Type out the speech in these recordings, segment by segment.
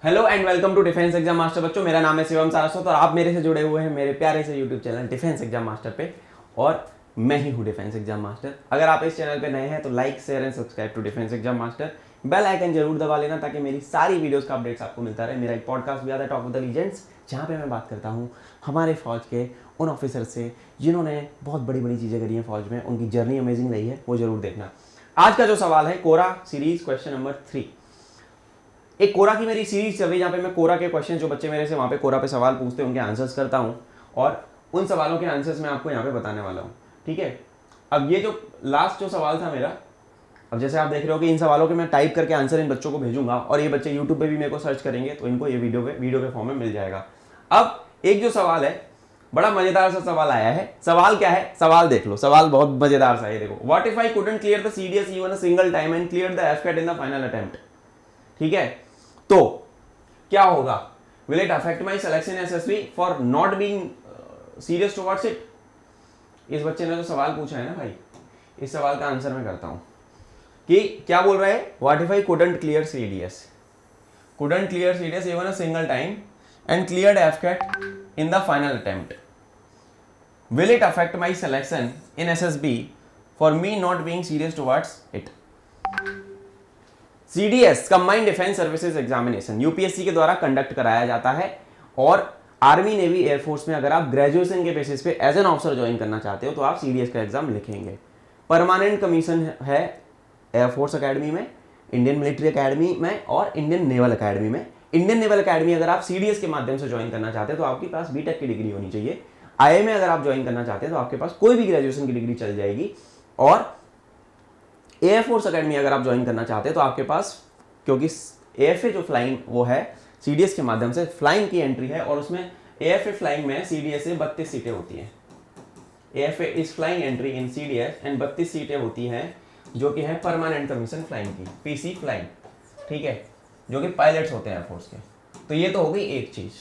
Hello and welcome to defence exam master. बच्चों, मेरा नाम है शिवम सारस्वत और आप मेरे से जुड़े हुए हैं मेरे प्यारे से YouTube channel defence exam master पे। और मैं ही हूँ डिफेंस एग्जाम मास्टर। अगर आप इस चैनल पे नए हैं तो like share and subscribe to defence exam master. Bell icon जरूर दबा लेना ताकि मेरी सारी वीडियोस का अपडेट्स आपको मिलता रहे। मेरा एक पॉडकास्ट भी आता है, टॉक ऑफ द लीजेंड्स, जहाँ पे मैं बात करता हूँ हमारे फौज के उन ऑफिसर से जिन्होंने बहुत बड़ी बड़ी चीज़ें करी हैं फौज में। उनकी जर्नी अमेजिंग रही है, वो जरूर देखना। आज का जो सवाल है कोरा सीरीज क्वेश्चन नंबर 3। एक कोरा की मेरी सीरीज चल रही है जहाँ पे मैं कोरा के क्वेश्चन जो बच्चे मेरे से वहाँ पे कोरा पे सवाल पूछते हैं उनके आंसर्स करता हूँ और उन सवालों के आंसर्स मैं आपको यहाँ पे बताने वाला हूँ। ठीक है, अब ये जो लास्ट जो सवाल था मेरा, अब जैसे आप देख रहे हो कि इन सवालों के मैं टाइप करके आंसर इन बच्चों को भेजूंगा और ये बच्चे यूट्यूब पे भी मेरे को सर्च करेंगे तो इनको ये वीडियो के फॉर्म में मिल जाएगा। अब एक जो सवाल है, बड़ा मजेदार सा सवाल आया है। सवाल क्या है, सवाल देख लो। सवाल बहुत मजेदार सा है, देखो। What if I couldn't clear the CDS even a single time and clear the AFCAT in the final attempt. ठीक है, तो क्या होगा? Will it affect my selection SSB for not being serious towards it? इस बच्चे ने जो सवाल पूछा है ना भाई, इस सवाल का आंसर मैं करता हूं कि क्या बोल रहा है। What if I couldn't clear CDS even a single time and cleared AFCAT in the final attempt, will it affect my selection in SSB for me not being serious towards it? CDS combined defence services examination UPSC के द्वारा conduct कराया जाता है और army navy air force में अगर आप graduation के बेसिस पे एज एन ऑफिसर ज्वाइन करना चाहते हो तो आप सीडीएस का एग्जाम लिखेंगे। परमानेंट कमीशन है एयरफोर्स अकेडमी में, इंडियन मिलिट्री अकेडमी में और इंडियन नेवल अकेडमी में। इंडियन नेवल अकेडमी अगर आप सीडीएस के माध्यम से ज्वाइन करना चाहते हैं तो आपके पास बीटेक की डिग्री होनी चाहिए। आईआईएम में अगर आप ज्वाइन करना चाहते हैं तो आपके पास कोई भी ग्रेजुएशन की डिग्री चल जाएगी। और एयरफोर्स अकेडमी अगर आप ज्वाइन करना चाहते हैं तो आपके पास, क्योंकि एएफए जो फ्लाइंग वो है सीडीएस के माध्यम से फ्लाइंग की एंट्री है और उसमें एएफए फ्लाइंग में सीडीएस से 32 सीटें होती हैं। AFA is flying entry in CDS and 32 सीटें होती हैं जो कि है परमानेंट कमीशन फ्लाइंग की, पीसी फ्लाइंग। ठीक है, जो कि पायलट्स होते हैं एयरफोर्स के। तो ये तो हो गई एक चीज।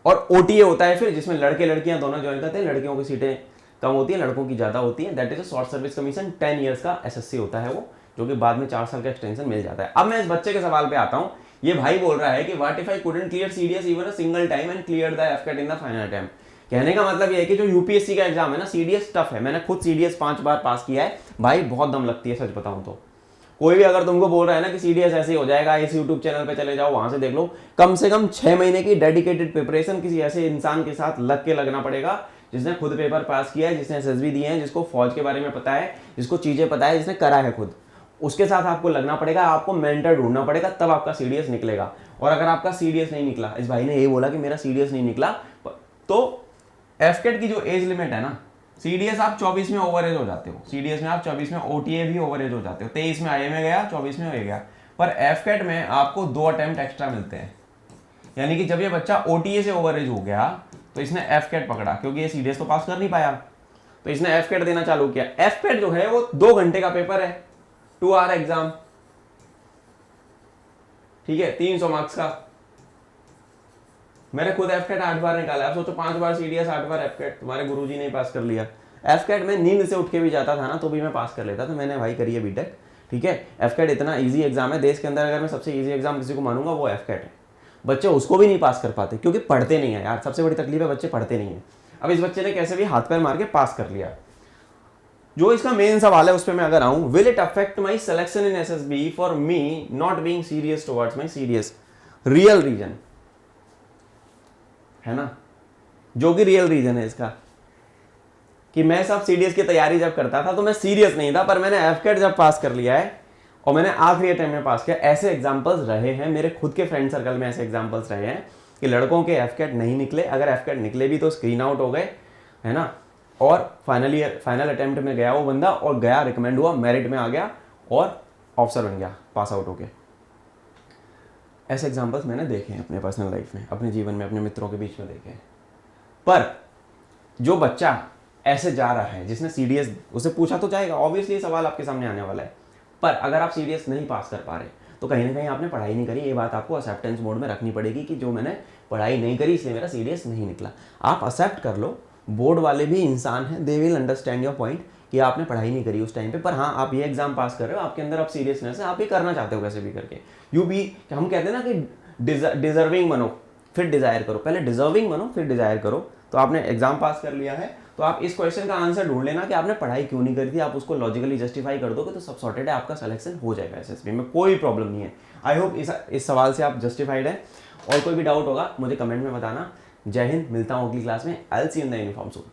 और ओटीए होता है फिर, जिसमें लड़के लड़कियां दोनों ज्वाइन करते हैं। लड़कियों की सीटें कम होती है, लड़कों की ज्यादा होती है। That is a short service commission, 10 years का एसएससी होता है वो, जो कि बाद में 4 साल का एक्सटेंशन मिल जाता है। अब मैं इस बच्चे के सवाल पे आता हूं। ये भाई बोल रहा है कि what if I couldn't clear CDS even a single time and clear the AFCAT in the final attempt. कहने का मतलब ये है कि जो यूपीएससी का एग्जाम है ना, सीडीएस टफ है। मैंने खुद सीडीएस 5 बार पास किया है भाई, बहुत दम लगती है सच बताऊं तो। कोई भी अगर तुमको बोल रहा है ना कि सीडीएस ऐसे ही हो जाएगा, इस यूट्यूब चैनल पे चले जाओ, वहां से देख लो, कम से कम 6 महीने की डेडिकेटेड प्रिपरेशन किसी ऐसे इंसान के साथ लग के लगना पड़ेगा जिसने खुद पेपर पास किया है, जिसने एसएसबी दिए हैं, जिसको फौज के बारे में पता है, जिसको चीजें पता है, जिसने करा है खुद। उसके साथ आपको लगना पड़ेगा, आपको मेंटर ढूंढना पड़ेगा, तब आपका सीडीएस निकलेगा। और अगर आपका सीडीएस नहीं निकला, इस भाई ने ये बोला कि मेरा सीडीएस नहीं निकला, तो एफकेट की जो एज लिमिट है ना, सीडीएस आप 24 में ओवरेज हो जाते हो, सीडीएस में आप 24 में ओटीए भी ओवरेज हो जाते हो, 23 में आईए में गया, 24 में हो गया। पर एफकेट में आपको 2 अटेम्प्ट एक्स्ट्रा मिलते हैं। यानी कि जब ये बच्चा ओटीए से ओवरेज हो गया तो इसने एफकेट पकड़ा, क्योंकि ये सीडीएस तो पास कर नहीं पाया, तो इसने एफकेट देना चालू किया। एफकेट जो है वो 2 घंटे का पेपर है, 2 आवर एग्जाम। ठीक है, 300 मार्क्स का। मैंने खुद एफकेट 8 बार निकाला। आप सोचो 5 बार सीडीएस, 8 बार एफकेट, तुम्हारे गुरुजी ने पास कर लिया। एफकेट में नींद से उठ के भी जाता था ना तो भी मैं पास कर लेता था। मैंने भाई करी है बीटेक। ठीक है, एफकेट इतना इजी एग्जाम है, देश के अंदर अगर मैं सबसे इजी एग्जाम किसी को मानूंगा वो एफकेट है। बच्चे उसको भी नहीं पास कर पाते क्योंकि पढ़ते नहीं है यार, सबसे बड़ी तकलीफ है बच्चे पढ़ते नहीं है। अब इस बच्चे ने कैसे भी हाथ पैर मार के पास कर लिया। जो इसका मेन सवाल है उस पर मैं अगर आऊं, will it affect my selection in SSB for me not being serious towards my CDS? Real reason है ना, जो कि रियल रीजन है इसका, कि मैं सब सीडीएस की तैयारी जब करता था तो मैं सीरियस नहीं था, पर मैंने एफकेट जब पास कर लिया है और मैंने आखिरी टाइम में पास किया। ऐसे एग्जांपल्स रहे हैं मेरे खुद के फ्रेंड सर्कल में, ऐसे एग्जांपल्स रहे हैं कि लड़कों के एफकेट नहीं निकले, अगर एफकेट निकले भी तो स्क्रीन आउट हो गए, है ना। और फाइनल अटेम्प्ट में गया वो बंदा और गया, रिकमेंड हुआ, मेरिट में आ गया और ऑफिसर बन गया पास आउट होके। ऐसे एग्जांपल्स मैंने देखे हैं अपने पर्सनल लाइफ में, अपने जीवन में, अपने मित्रों के बीच में देखे हैं। पर जो बच्चा ऐसे जा रहा है, जिसने सीडीएस, उसे पूछा तो जाएगा, ऑब्वियसली सवाल आपके सामने आने वाला है। पर अगर आप सीडीएस नहीं पास कर पा रहे तो कहीं ना कहीं आपने पढ़ाई नहीं करी। ये बात आपको एक्सेप्टेंस मोड में रखनी पड़ेगी कि जो मैंने पढ़ाई नहीं करी इसलिए मेरा सीडीएस नहीं निकला। आप एक्सेप्ट कर लो, बोर्ड वाले भी इंसान हैं, they will understand your point कि आपने पढ़ाई नहीं करी उस टाइम पे। पर हाँ, आप ये एग्जाम पास कर रहे हो, आपके अंदर आप सीरियसनेस है, आप ये करना चाहते हो कैसे भी करके। यू भी, हम कहते हैं ना कि डिजर्विंग बनो फिर डिजायर करो, पहले डिजर्विंग बनो फिर डिजायर करो। तो आपने एग्जाम पास कर लिया है, तो आप इस क्वेश्चन का आंसर ढूंढ लेना कि आपने पढ़ाई क्यों नहीं करी थी, आप उसको लॉजिकली जस्टिफाई कर दोगे तो सब सॉर्टेड है, आपका सिलेक्शन हो जाएगा एसएसबी में, कोई प्रॉब्लम नहीं है। आई होप इस सवाल से आप जस्टिफाइड है। और कोई भी डाउट होगा मुझे कमेंट में बताना। जय हिंद, मिलता हूँ अगली क्लास में। I will see you in the uniform soon.